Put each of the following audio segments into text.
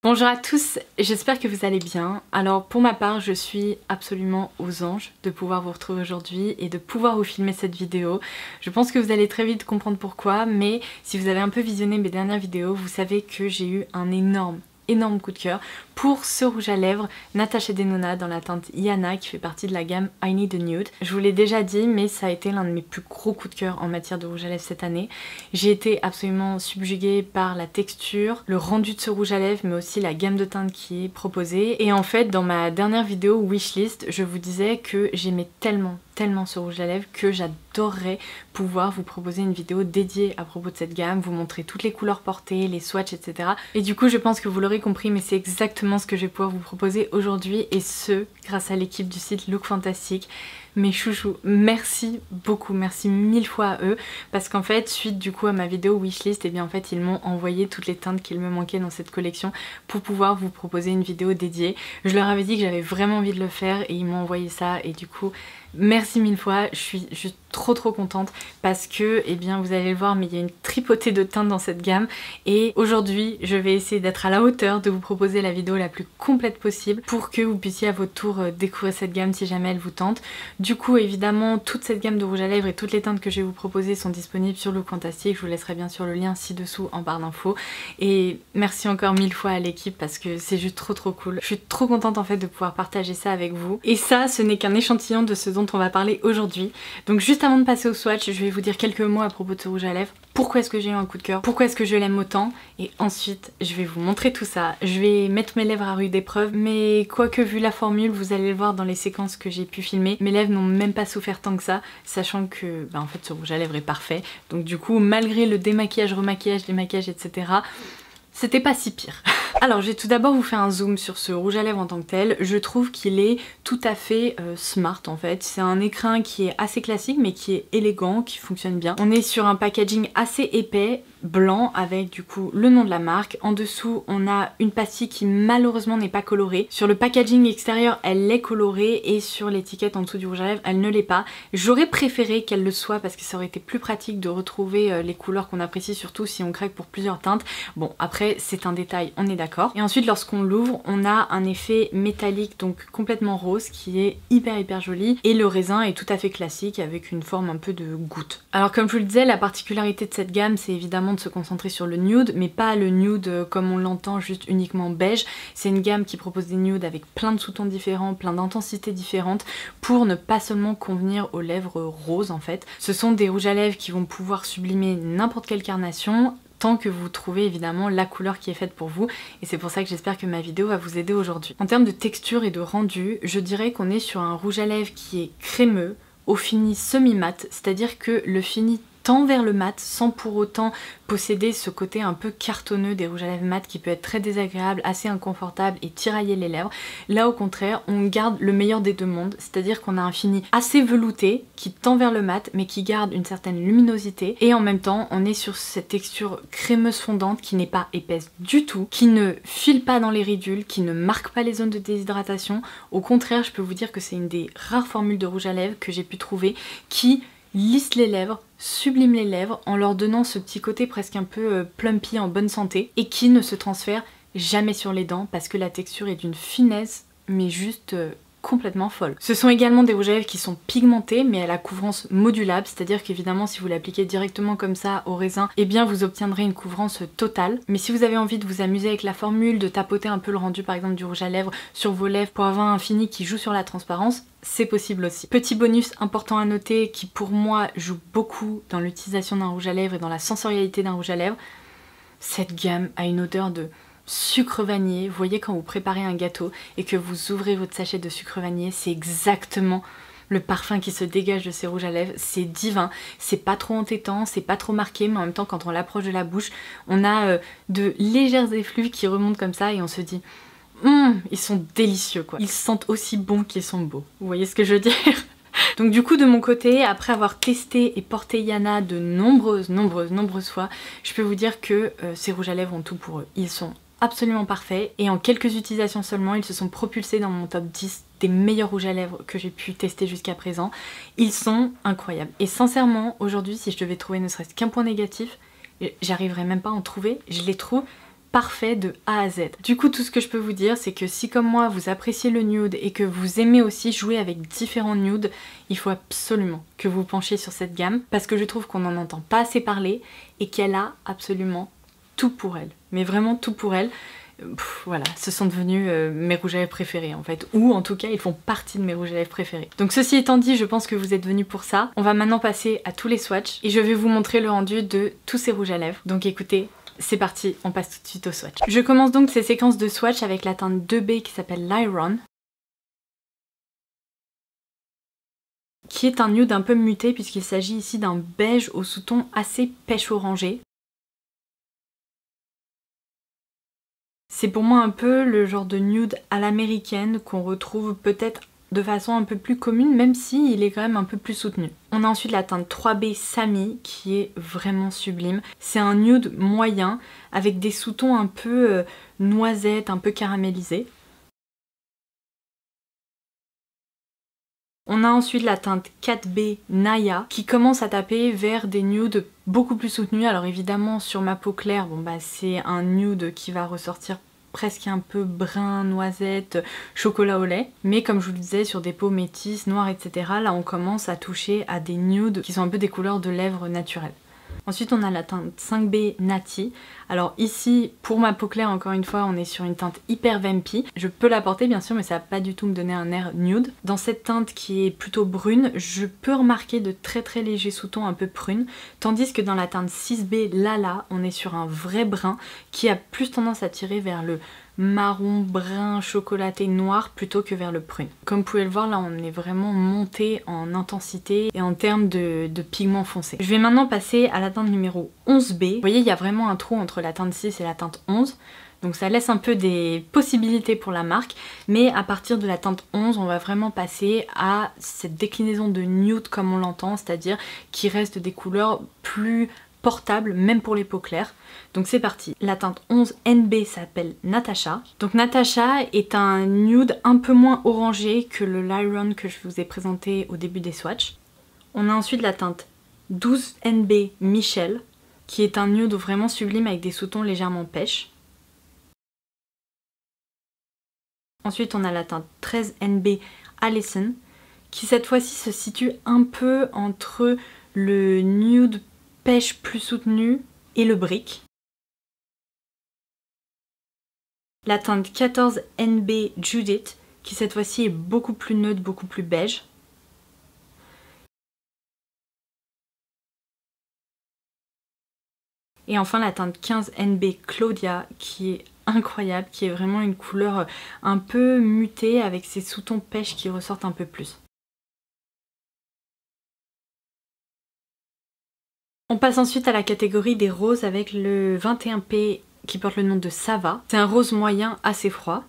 Bonjour à tous, j'espère que vous allez bien. Alors pour ma part, je suis absolument aux anges de pouvoir vous retrouver aujourd'hui et de pouvoir vous filmer cette vidéo. Je pense que vous allez très vite comprendre pourquoi, mais si vous avez un peu visionné mes dernières vidéos, vous savez que j'ai eu un énorme coup de cœur pour ce rouge à lèvres Natasha Denona dans la teinte Iana qui fait partie de la gamme I Need a Nude. Je vous l'ai déjà dit, mais ça a été l'un de mes plus gros coups de cœur en matière de rouge à lèvres cette année. J'ai été absolument subjuguée par la texture, le rendu de ce rouge à lèvres, mais aussi la gamme de teintes qui est proposée. Et en fait, dans ma dernière vidéo Wishlist, je vous disais que j'aimais tellement ce rouge à lèvres que j'adorerais pouvoir vous proposer une vidéo dédiée à propos de cette gamme, vous montrer toutes les couleurs portées, les swatchs, etc. Et du coup, je pense que vous l'aurez compris, mais c'est exactement ce que je vais pouvoir vous proposer aujourd'hui, et ce, grâce à l'équipe du site Look Fantastic. Mes chouchous, merci beaucoup, merci mille fois à eux, parce qu'en fait, suite du coup à ma vidéo Wishlist, et bien en fait ils m'ont envoyé toutes les teintes qu'il me manquait dans cette collection pour pouvoir vous proposer une vidéo dédiée. Je leur avais dit que j'avais vraiment envie de le faire et ils m'ont envoyé ça, et du coup merci mille fois, je suis trop contente parce que, eh bien vous allez le voir, mais il y a une tripotée de teintes dans cette gamme, et aujourd'hui je vais essayer d'être à la hauteur, de vous proposer la vidéo la plus complète possible pour que vous puissiez à votre tour découvrir cette gamme si jamais elle vous tente. Du coup évidemment toute cette gamme de rouge à lèvres et toutes les teintes que je vais vous proposer sont disponibles sur Look Fantastic, je vous laisserai bien sûr le lien ci-dessous en barre d'infos, et merci encore mille fois à l'équipe parce que c'est juste trop cool. Je suis trop contente en fait de pouvoir partager ça avec vous, et ça ce n'est qu'un échantillon de ce dont on va parler aujourd'hui. Donc juste avant de passer au swatch, je vais vous dire quelques mots à propos de ce rouge à lèvres. Pourquoi est-ce que j'ai eu un coup de cœur? Pourquoi est-ce que je l'aime autant? Et ensuite, je vais vous montrer tout ça. Je vais mettre mes lèvres à rude épreuve, mais quoique vu la formule, vous allez le voir dans les séquences que j'ai pu filmer, mes lèvres n'ont même pas souffert tant que ça, sachant que en fait ce rouge à lèvres est parfait. Donc du coup, malgré le démaquillage, remaquillage, démaquillage, etc., c'était pas si pire. Alors je vais tout d'abord vous faire un zoom sur ce rouge à lèvres en tant que tel. Je trouve qu'il est tout à fait smart en fait. C'est un écrin qui est assez classique mais qui est élégant, qui fonctionne bien. On est sur un packaging assez épais, blanc, avec du coup le nom de la marque. En dessous on a une pastille qui malheureusement n'est pas colorée. Sur le packaging extérieur elle est colorée, et sur l'étiquette en dessous du rouge à lèvres elle ne l'est pas. J'aurais préféré qu'elle le soit parce que ça aurait été plus pratique de retrouver les couleurs qu'on apprécie, surtout si on craque pour plusieurs teintes. Bon après c'est un détail, on est d'accord. Et ensuite lorsqu'on l'ouvre on a un effet métallique, donc complètement rose, qui est hyper joli, et le raisin est tout à fait classique avec une forme un peu de goutte. Alors comme je vous le disais, la particularité de cette gamme c'est évidemment de se concentrer sur le nude, mais pas le nude comme on l'entend juste uniquement beige. C'est une gamme qui propose des nudes avec plein de sous-tons différents, plein d'intensités différentes, pour ne pas seulement convenir aux lèvres roses en fait. Ce sont des rouges à lèvres qui vont pouvoir sublimer n'importe quelle carnation, tant que vous trouvez évidemment la couleur qui est faite pour vous, et c'est pour ça que j'espère que ma vidéo va vous aider aujourd'hui. En termes de texture et de rendu, je dirais qu'on est sur un rouge à lèvres qui est crémeux, au fini semi-mat, c'est-à-dire que le fini tend vers le mat sans pour autant posséder ce côté un peu cartonneux des rouges à lèvres mat qui peut être très désagréable, assez inconfortable et tirailler les lèvres. Là au contraire on garde le meilleur des deux mondes, c'est-à-dire qu'on a un fini assez velouté qui tend vers le mat mais qui garde une certaine luminosité, et en même temps on est sur cette texture crémeuse fondante qui n'est pas épaisse du tout, qui ne file pas dans les ridules, qui ne marque pas les zones de déshydratation. Au contraire, je peux vous dire que c'est une des rares formules de rouge à lèvres que j'ai pu trouver qui lisse les lèvres, sublime les lèvres en leur donnant ce petit côté presque un peu plumpy, en bonne santé, et qui ne se transfère jamais sur les dents parce que la texture est d'une finesse mais juste complètement folle. Ce sont également des rouges à lèvres qui sont pigmentés mais à la couvrance modulable, c'est-à-dire qu'évidemment si vous l'appliquez directement comme ça au raisin, eh bien vous obtiendrez une couvrance totale. Mais si vous avez envie de vous amuser avec la formule, de tapoter un peu le rendu par exemple du rouge à lèvres sur vos lèvres pour avoir un fini qui joue sur la transparence, c'est possible aussi. Petit bonus important à noter qui pour moi joue beaucoup dans l'utilisation d'un rouge à lèvres et dans la sensorialité d'un rouge à lèvres, cette gamme a une odeur de sucre vanillé. Vous voyez quand vous préparez un gâteau et que vous ouvrez votre sachet de sucre vanillé, c'est exactement le parfum qui se dégage de ces rouges à lèvres. C'est divin, c'est pas trop entêtant, c'est pas trop marqué, mais en même temps quand on l'approche de la bouche, on a de légers effluves qui remontent comme ça et on se dit ils sont délicieux quoi. Ils sentent aussi bons qu'ils sont beaux. Vous voyez ce que je veux dire? Donc du coup de mon côté, après avoir testé et porté Iana de nombreuses fois, je peux vous dire que ces rouges à lèvres ont tout pour eux. Ils sont absolument parfaits et en quelques utilisations seulement, ils se sont propulsés dans mon top 10 des meilleurs rouges à lèvres que j'ai pu tester jusqu'à présent. Ils sont incroyables. Et sincèrement, aujourd'hui, si je devais trouver ne serait-ce qu'un point négatif, j'arriverais même pas à en trouver. Je les trouve parfait de A à Z. Du coup, tout ce que je peux vous dire, c'est que si comme moi vous appréciez le nude et que vous aimez aussi jouer avec différents nudes, il faut absolument que vous penchiez sur cette gamme parce que je trouve qu'on n'en entend pas assez parler et qu'elle a absolument tout pour elle. Mais vraiment tout pour elle. Voilà, ce sont devenus mes rouges à lèvres préférés en fait, ou en tout cas ils font partie de mes rouges à lèvres préférés. Donc ceci étant dit, je pense que vous êtes venus pour ça. On va maintenant passer à tous les swatchs et je vais vous montrer le rendu de tous ces rouges à lèvres. Donc écoutez, c'est parti, on passe tout de suite au swatch. Je commence donc ces séquences de swatch avec la teinte 2B qui s'appelle Lyron, qui est un nude un peu muté puisqu'il s'agit ici d'un beige au sous-ton assez pêche orangé. C'est pour moi un peu le genre de nude à l'américaine qu'on retrouve peut-être de façon un peu plus commune, même si il est quand même un peu plus soutenu. On a ensuite la teinte 3B Sammy qui est vraiment sublime. C'est un nude moyen avec des sous-tons un peu noisettes, un peu caramélisés. On a ensuite la teinte 4B Naya qui commence à taper vers des nudes beaucoup plus soutenus. Alors évidemment sur ma peau claire, bon bah c'est un nude qui va ressortir presque un peu brun, noisette, chocolat au lait. Mais comme je vous le disais, sur des peaux métisses, noires, etc. là on commence à toucher à des nudes qui sont un peu des couleurs de lèvres naturelles. Ensuite on a la teinte 5B Natty. Alors ici, pour ma peau claire, encore une fois, on est sur une teinte hyper vampy. Je peux la porter bien sûr, mais ça va pas du tout me donner un air nude. Dans cette teinte qui est plutôt brune, je peux remarquer de très très légers sous-tons un peu prunes. Tandis que dans la teinte 6B Lala, on est sur un vrai brun qui a plus tendance à tirer vers le marron, brun, chocolaté, noir plutôt que vers le prune. Comme vous pouvez le voir, là on est vraiment monté en intensité et en termes de pigments foncés. Je vais maintenant passer à la teinte numéro 11B. Vous voyez, il y a vraiment un trou entre la teinte 6 et la teinte 11. Donc ça laisse un peu des possibilités pour la marque, mais à partir de la teinte 11, on va vraiment passer à cette déclinaison de nude comme on l'entend, c'est-à-dire qui reste des couleurs plus portable même pour les peaux claires. Donc c'est parti. La teinte 11 NB s'appelle Natasha. Donc Natasha est un nude un peu moins orangé que le Lyron que je vous ai présenté au début des swatchs. On a ensuite la teinte 12 NB Michelle qui est un nude vraiment sublime avec des sous-tons légèrement pêche. Ensuite on a la teinte 13 NB Allison qui cette fois-ci se situe un peu entre le nude pêche plus soutenu et le brick. La teinte 14 NB Judith qui cette fois-ci est beaucoup plus neutre, beaucoup plus beige. Et enfin la teinte 15 NB Claudia qui est incroyable, qui est vraiment une couleur un peu mutée avec ses sous-tons pêche qui ressortent un peu plus. On passe ensuite à la catégorie des roses avec le 21P qui porte le nom de Sava. C'est un rose moyen assez froid.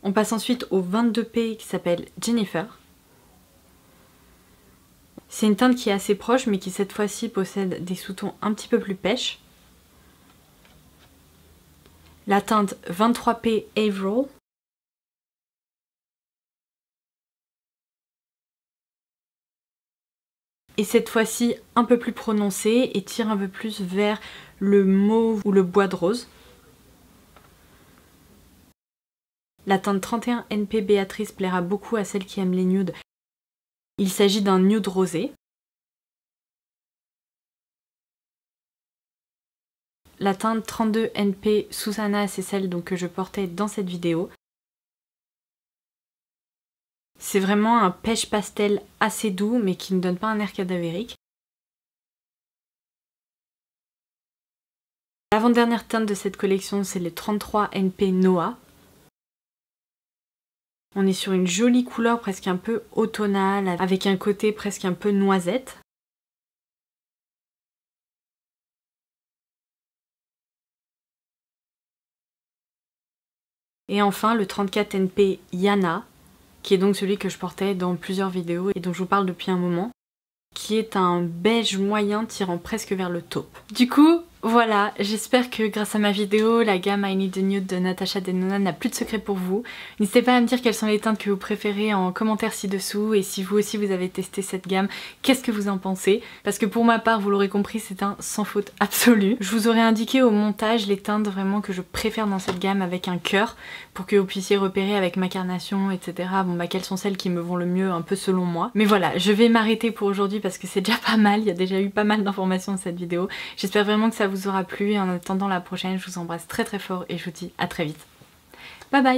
On passe ensuite au 22P qui s'appelle Jennifer. C'est une teinte qui est assez proche mais qui cette fois-ci possède des sous-tons un petit peu plus pêche. La teinte 23P Avril. Et cette fois-ci un peu plus prononcée et tire un peu plus vers le mauve ou le bois de rose. La teinte 31 NP Béatrice plaira beaucoup à celles qui aiment les nudes. Il s'agit d'un nude rosé. La teinte 32 NP Susanna, c'est celle donc que je portais dans cette vidéo. C'est vraiment un pêche pastel assez doux mais qui ne donne pas un air cadavérique. L'avant-dernière teinte de cette collection c'est les 33 NP Noah. On est sur une jolie couleur presque un peu automnale avec un côté presque un peu noisette. Et enfin le 34 NP Yana, qui est donc celui que je portais dans plusieurs vidéos et dont je vous parle depuis un moment, qui est un beige moyen tirant presque vers le taupe. Du coup, Voilà, j'espère que grâce à ma vidéo, la gamme I Need a Nude de Natasha Denona n'a plus de secret pour vous. N'hésitez pas à me dire quelles sont les teintes que vous préférez en commentaire ci-dessous et si vous aussi vous avez testé cette gamme, qu'est-ce que vous en pensez? Parce que pour ma part, vous l'aurez compris, c'est un sans faute absolu. Je vous aurais indiqué au montage les teintes vraiment que je préfère dans cette gamme avec un cœur pour que vous puissiez repérer avec ma carnation, etc. Bon bah quelles sont celles qui me vont le mieux un peu selon moi. Mais voilà, je vais m'arrêter pour aujourd'hui parce que c'est déjà pas mal, il y a déjà eu pas mal d'informations dans cette vidéo. J'espère vraiment que ça vous aura plu et en attendant la prochaine, je vous embrasse très très fort et je vous dis à très vite. Bye bye!